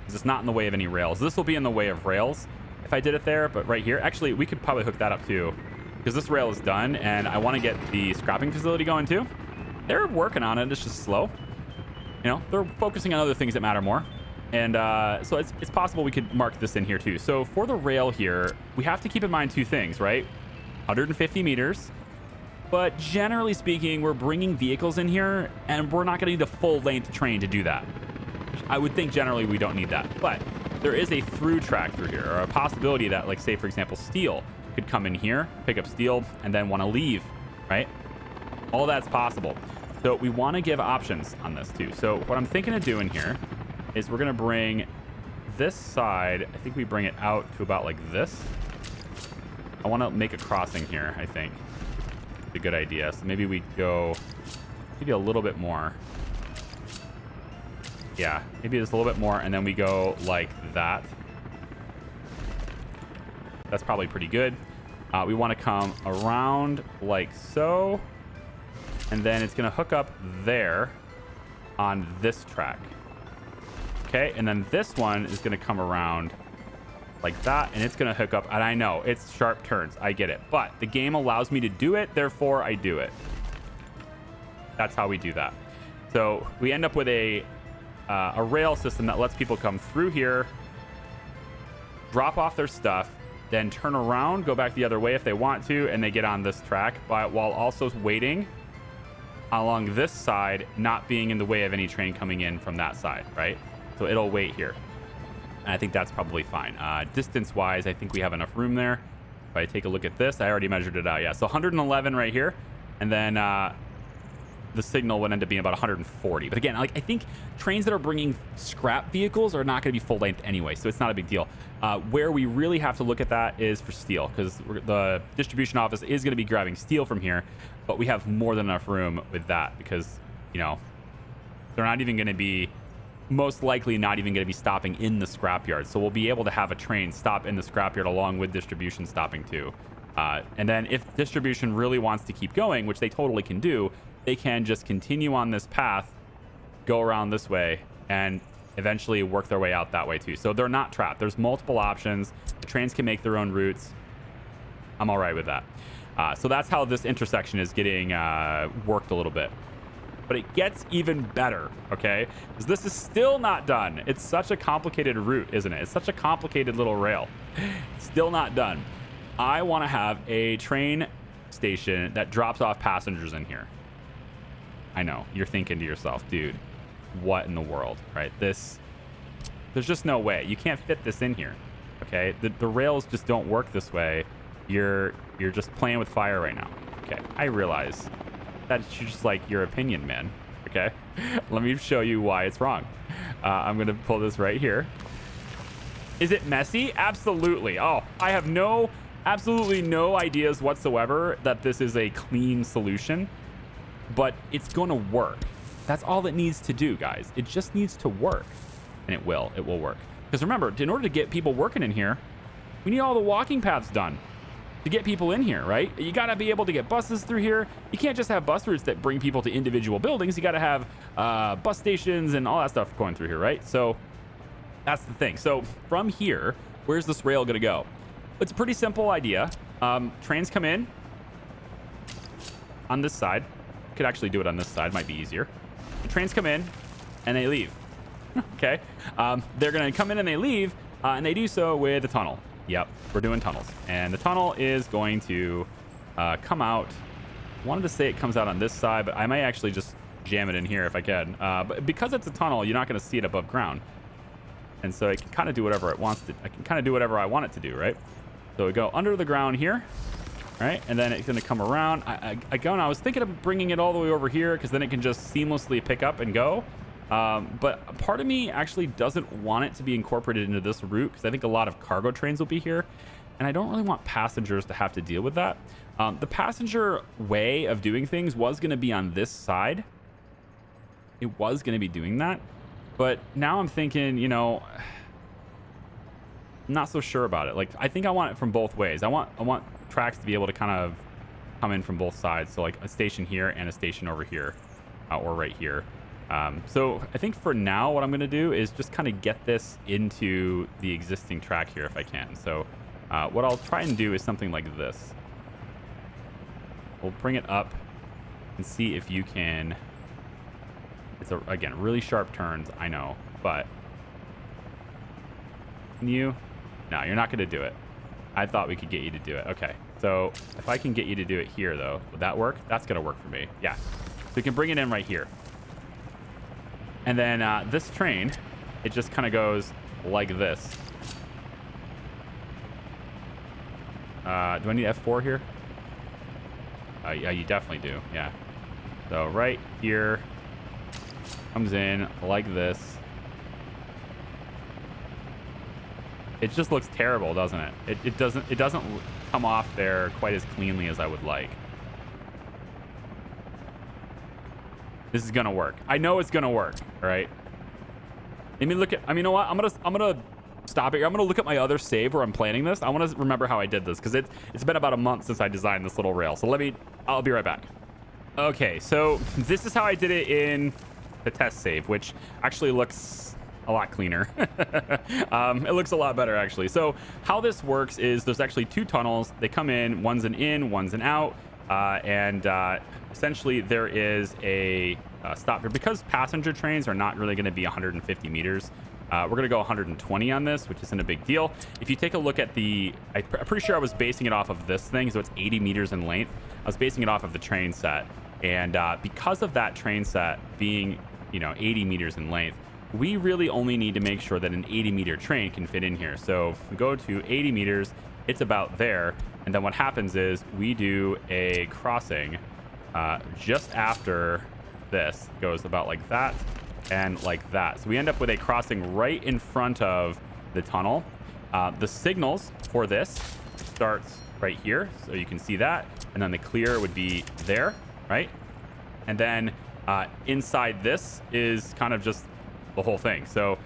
because it's not in the way of any rails. This will be in the way of rails if I did it there, but right here, actually, we could probably hook that up too, because this rail is done and I want to get the scrapping facility going too. They're working on it. It's just slow. They're focusing on other things that matter more. And so it's possible we could mark this in here too. So for the rail here, we have to keep in mind 2 things, right? 150 meters. But generally speaking, we're bringing vehicles in here and we're not going to need a full length train to do that. I would think generally we don't need that. But there is a through track through here, or a possibility that, like, say, for example, steel could come in here, pick up steel, and then want to leave, right? All that's possible. So we want to give options on this too. So what I'm thinking of doing here is we're going to bring this side, I think we bring it out to about like this. I want to make a crossing here, I think. It's a good idea. So maybe we go maybe a little bit more. Yeah, maybe just a little bit more, and then we go like that. That's probably pretty good. We want to come around like so, and then it's going to hook up there on this track. Okay, and then this one is going to come around like that, and it's going to hook up. And I know it's sharp turns, I get it, but the game allows me to do it, therefore I do it. That's how we do that. So we end up with a rail system that lets people come through here, drop off their stuff, then turn around, go back the other way if they want to, and they get on this track, but while also waiting along this side, not being in the way of any train coming in from that side, right? So it'll wait here. And I think that's probably fine. Distance-wise, I think we have enough room there. If I take a look at this, I already measured it out. Yeah, so 111 right here. And then the signal would end up being about 140. But again, like, I think trains that are bringing scrap vehicles are not going to be full length anyway, so it's not a big deal. Where we really have to look at that is for steel, because the distribution office is going to be grabbing steel from here, but we have more than enough room with that because, you know, they're not even going to be, most likely not even going to be stopping in the scrapyard. So we'll be able to have a train stop in the scrapyard along with distribution stopping too. And then if distribution really wants to keep going, which they totally can do, they can just continue on this path, go around this way, and eventually work their way out that way too. So they're not trapped. There's multiple options. The trains can make their own routes. I'm all right with that. So that's how this intersection is getting worked a little bit. But it gets even better, okay? Because this is still not done. It's such a complicated route, isn't it? It's such a complicated little rail. Still not done. I want to have a train station that drops off passengers in here. I know, you're thinking to yourself, dude, what in the world, right? There's just no way. You can't fit this in here, okay? The rails just don't work this way. You're just playing with fire right now. Okay, I realize that's just like your opinion, man, okay? Let me show you why it's wrong. I'm gonna pull this right here. Is it messy? Absolutely. Oh, I have absolutely no ideas whatsoever that this is a clean solution. But it's going to work. That's all it needs to do, guys. It just needs to work. And it will work. Because remember, in order to get people working in here, we need all the walking paths done to get people in here, right? You got to be able to get buses through here. You can't just have bus routes that bring people to individual buildings. You got to have bus stations and all that stuff going through here, right? So that's the thing. So from here, where's this rail going to go? It's a pretty simple idea. Trains come in on this side. Could actually do it on this side, might be easier. The trains come in and they leave. Okay, they're gonna come in and they leave, and they do so with a tunnel. Yep, we're doing tunnels, and the tunnel is going to come out. I wanted to say it comes out on this side, but I might actually just jam it in here if I can. But because it's a tunnel, you're not gonna see it above ground, and so it can kind of do whatever it wants to. I can kind of do whatever I want it to do, right? So we go under the ground here. Right, and then it's going to come around. I was thinking of bringing it all the way over here because then it can just seamlessly pick up and go. But part of me actually doesn't want it to be incorporated into this route because I think a lot of cargo trains will be here. And I don't really want passengers to have to deal with that. The passenger way of doing things was going to be on this side. It was going to be doing that. But now I'm thinking, you know, I'm not so sure about it. Like, I think I want it from both ways. I want tracks to be able to kind of come in from both sides, so like a station here and a station over here, or right here. So I think for now what I'm going to do is just kind of get this into the existing track here if I can. So what I'll try and do is something like this. We'll bring it up and see if you can. It's again really sharp turns, I know, but can you? No, you're not going to do it. I thought we could get you to do it. Okay, so if I can get you to do it here, though, would that work? That's going to work for me. Yeah. So we can bring it in right here. And then this train it just kind of goes like this. Do I need F4 here? Yeah, you definitely do. Yeah. So right here comes in like this. It just looks terrible, doesn't it? It doesn't come off there quite as cleanly as I would like. This is gonna work. I know it's gonna work. All right. Let me look at. I mean, you know what? I'm gonna stop it here. I'm gonna look at my other save where I'm planning this. I want to remember how I did this because it's been about a month since I designed this little rail. So I'll be right back. Okay, so this is how I did it in the test save, which actually looks a lot cleaner. It looks a lot better actually. So how this works is there's actually two tunnels. They come in, one's an in, one's an out, and essentially there is a stop here because passenger trains are not really going to be 150 meters. We're going to go 120 on this, which isn't a big deal. If you take a look at I'm pretty sure I was basing it off of this thing, so it's 80 meters in length. I was basing it off of the train set. And because of that train set being, 80 meters in length, we really only need to make sure that an 80-meter train can fit in here. So if we go to 80 meters, it's about there. And then what happens is we do a crossing just after this. It goes about like that and like that. So we end up with a crossing right in front of the tunnel. The signals for this starts right here, so you can see that, and then the clear would be there, right? And then inside this is kind of just the whole thing. So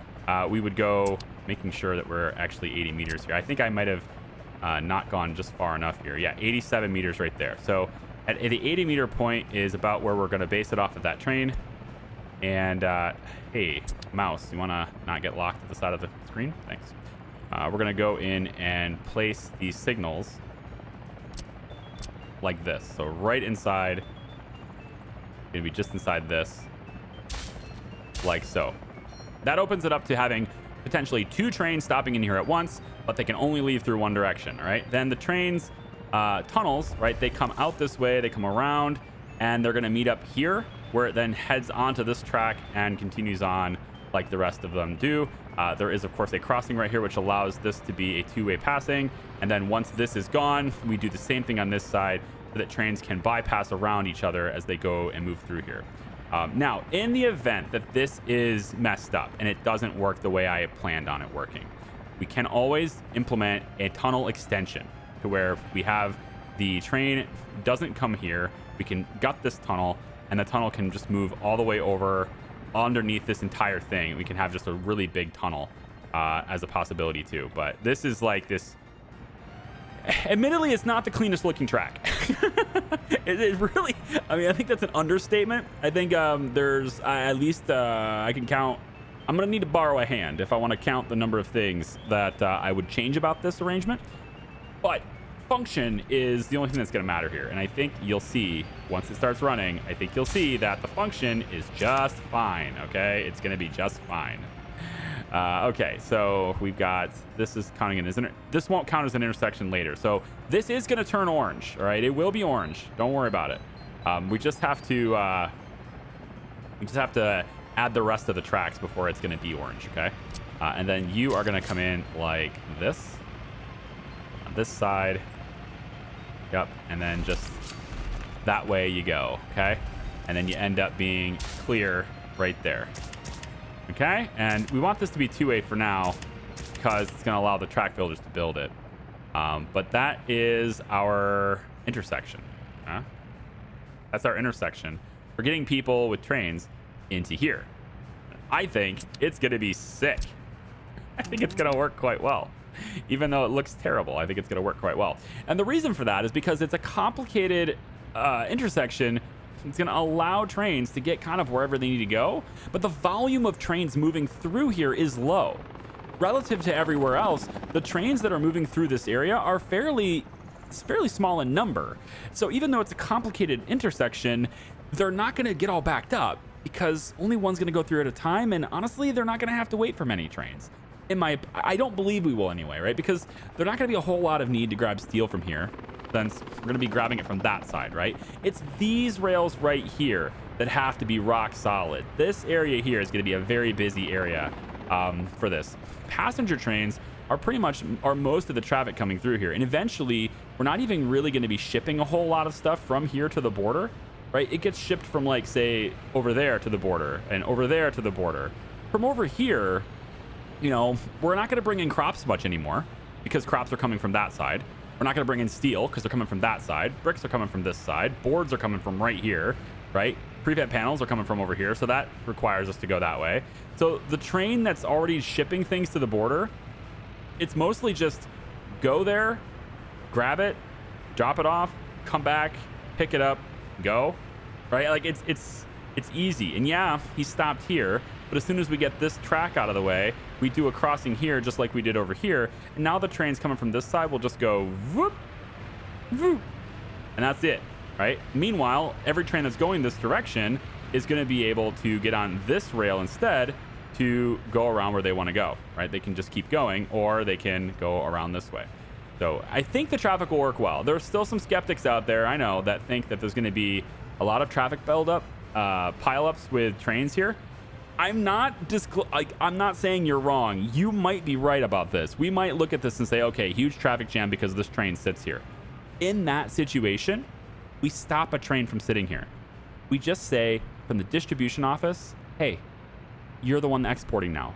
we would go making sure that we're actually 80 meters here. I think I might have not gone just far enough here. Yeah, 87 meters right there. So at the 80 meter point is about where we're going to base it off of that train. And hey, mouse, you want to not get locked at the side of the screen? Thanks. We're going to go in and place these signals like this. So right inside, going to be just inside this, like so. That opens it up to having potentially two trains stopping in here at once, but they can only leave through one direction, right? Then the trains, tunnels, right? They come out this way, they come around, and they're going to meet up here, where it then heads onto this track and continues on like the rest of them do. There is, of course, a crossing right here, which allows this to be a two-way passing. And then once this is gone, we do the same thing on this side so that trains can bypass around each other as they go and move through here. Now, in the event that this is messed up and it doesn't work the way I planned on it working, we can always implement a tunnel extension to where we have the train doesn't come here. We can gut this tunnel, and the tunnel can just move all the way over underneath this entire thing. We can have just a really big tunnel as a possibility too. But this is like this. Admittedly, it's not the cleanest looking track. it really, I mean, I think that's an understatement. I think there's at least I can count. I'm going to need to borrow a hand if I want to count the number of things that I would change about this arrangement. But function is the only thing that's going to matter here. And I think you'll see once it starts running, I think you'll see that the function is just fine. Okay. It's going to be just fine. Okay. So we've got, this is counting in as, this won't count as an intersection later. So this is going to turn orange. All right. It will be orange. Don't worry about it. We just have to add the rest of the tracks before it's going to be orange. Okay. And then you are going to come in like this on this side. Yep, and then just that way you go, okay? And then you end up being clear right there, okay? And we want this to be two-way for now because it's going to allow the track builders to build it. But that is our intersection. That's our intersection. We're getting people with trains into here. I think it's going to be sick. I think it's going to work quite well. Even though it looks terrible, I think it's going to work quite well. And the reason for that is because it's a complicated intersection. It's going to allow trains to get kind of wherever they need to go. But the volume of trains moving through here is low. Relative to everywhere else, the trains that are moving through this area are fairly small in number. So even though it's a complicated intersection, they're not going to get all backed up because only one's going to go through at a time. And honestly, they're not going to have to wait for many trains. I don't believe we will anyway, right? Because there's not going to be a whole lot of need to grab steel from here. Then we're going to be grabbing it from that side, right? It's these rails right here that have to be rock solid. This area here is going to be a very busy area for this. Passenger trains are most of the traffic coming through here. And eventually, we're not even really going to be shipping a whole lot of stuff from here to the border, right? It gets shipped from, like, say, over there to the border and over there to the border. From over here, you know, we're not going to bring in crops much anymore because crops are coming from that side. We're not going to bring in steel because they're coming from that side. Bricks are coming from this side. Boards are coming from right here, right? Prefab panels are coming from over here, so that requires us to go that way. So the train that's already shipping things to the border, it's mostly just go there, grab it, drop it off, come back, pick it up, go, right? Like it's easy. And yeah, he stopped here, but as soon as we get this track out of the way, we do a crossing here just like we did over here. And now the train's coming from this side will just go whoop, whoop, and that's it, right? Meanwhile, every train that's going this direction is going to be able to get on this rail instead to go around where they want to go, right? They can just keep going, or they can go around this way. So I think the traffic will work well. There's still some skeptics out there, I know, that think that there's going to be a lot of traffic buildup, pileups with trains here. I'm not saying you're wrong. You might be right about this. We might look at this and say, okay, huge traffic jam because this train sits here. In that situation, we stop a train from sitting here. We just say from the distribution office, hey, you're the one exporting now.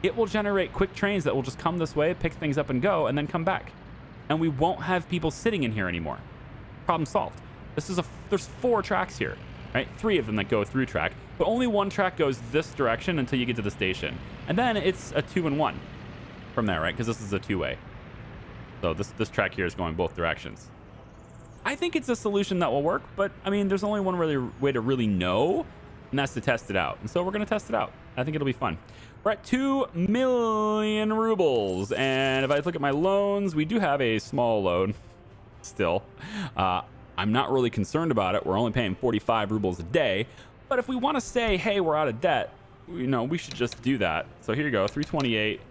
It will generate quick trains that will just come this way, pick things up and go, and then come back. And we won't have people sitting in here anymore. Problem solved. There's 4 tracks here, right? 3 of them that go through track, but only 1 track goes this direction until you get to the station. And then it's a 2-in-1 from there, right? Because this is a 2-way. So this track here is going both directions. I think it's a solution that will work, but I mean, there's only one way to really know, and that's to test it out. And so we're going to test it out. I think it'll be fun. We're at 2 million rubles. And if I look at my loans, we do have a small loan still. I'm not really concerned about it. We're only paying 45 rubles a day. But if we want to say, hey, we're out of debt, you know, we should just do that. So here you go, 328,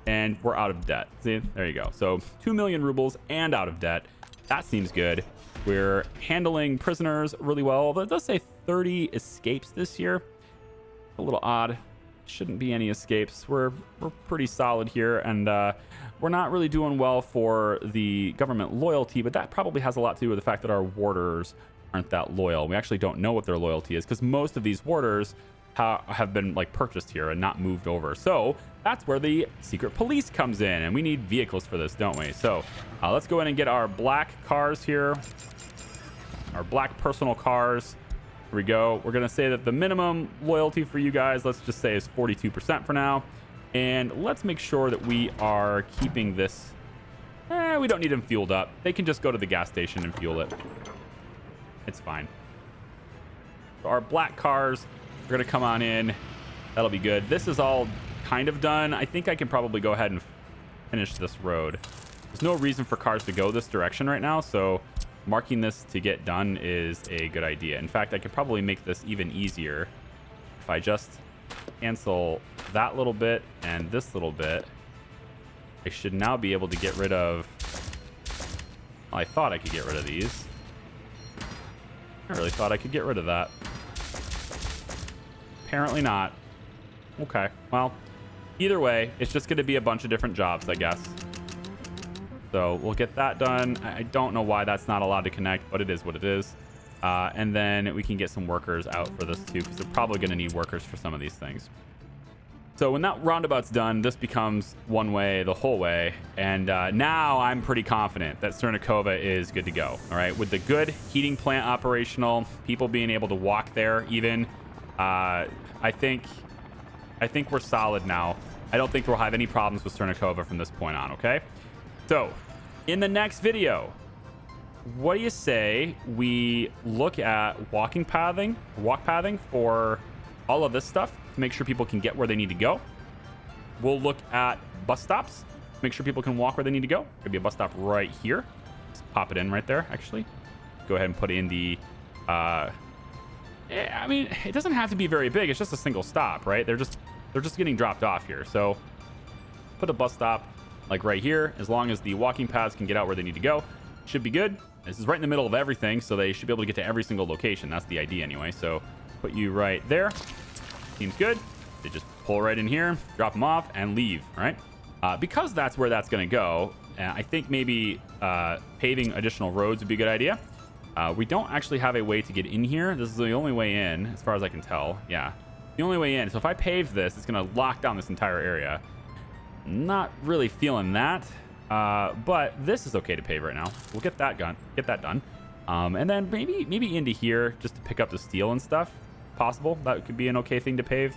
and we're out of debt. See, there you go. So 2 million rubles and out of debt. That seems good. We're handling prisoners really well. Although it does say 30 escapes this year. A little odd. Shouldn't be any escapes. We're pretty solid here, and we're not really doing well for the government loyalty, but that probably has a lot to do with the fact that our warders aren't that loyal. We actually don't know what their loyalty is because most of these warders have been like purchased here and not moved over. So that's where the secret police comes in, and we need vehicles for this, don't we? So let's go in and get our black cars here, our black personal cars. Here we go. We're going to say that the minimum loyalty for you guys, let's just say, is 42% for now. And let's make sure that we are keeping this. We don't need them fueled up. They can just go to the gas station and fuel it. It's fine. So our black cars are going to come on in. That'll be good. This is all kind of done. I think I can probably go ahead and finish this road. There's no reason for cars to go this direction right now, so marking this to get done is a good idea. In fact, I could probably make this even easier if I just cancel that little bit and this little bit. I should now be able to get rid of... Well, I thought I could get rid of these. I really thought I could get rid of that. Apparently not. Okay, well, either way, it's just going to be a bunch of different jobs, I guess. So we'll get that done. I don't know why that's not allowed to connect, but it is what it is. And then we can get some workers out for this too, because they're probably going to need workers for some of these things. So when that roundabout's done, this becomes one way the whole way. And now I'm pretty confident that CERNACOVA is good to go. All right, with the good heating plant operational, people being able to walk there even, I think we're solid now. I don't think we'll have any problems with CERNACOVA from this point on, okay? So, in the next video, what do you say we look at walk pathing for all of this stuff to make sure people can get where they need to go? We'll look at bus stops, make sure people can walk where they need to go. Could be a bus stop right here. Let's pop it in right there, actually. Go ahead and put in the... I mean, it doesn't have to be very big. It's just a single stop, right? They're just getting dropped off here. So, put a bus stop like right here, as long as the walking paths can get out where they need to go. Should be good. This is right in the middle of everything, so they should be able to get to every single location. That's the idea anyway. So put you right there. Seems good. They just pull pull right in here, drop them off, and leave, right? Because that's where that's going to go, I think maybe paving additional roads would be a good idea. We don't actually have a way to get in here. This is the only way in, as far as I can tell. Yeah, the only way in. So if I pave this, it's going to lock down this entire area. Not really feeling that, but this is okay to pave right now. We'll get that done. And then maybe into here just to pick up the steel and stuff. Possible. That could be an okay thing to pave.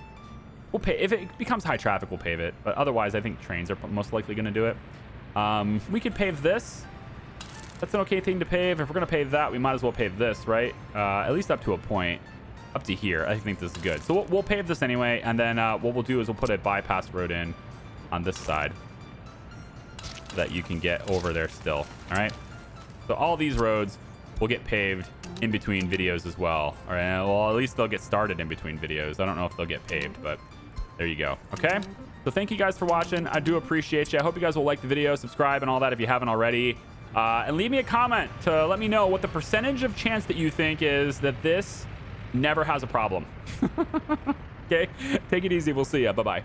We'll pay if it becomes high traffic. We'll pave it, but otherwise, I think trains are most likely going to do it. We could pave this. That's an okay thing to pave. If we're going to pave that, we might as well pave this, right? At least up to a point. Up to here, I think this is good. So we'll pave this anyway, and then what we'll do is we'll put a bypass road in on this side so that you can get over there still. All right. So all these roads will get paved in between videos as well. All right. Well, at least they'll get started in between videos. I don't know if they'll get paved, but there you go. Okay. So thank you guys for watching. I do appreciate you. I hope you guys will like the video, subscribe, and all that if you haven't already. And leave me a comment to let me know what the percentage of chance that you think is that this never has a problem. Okay. Take it easy. We'll see ya. Bye-bye.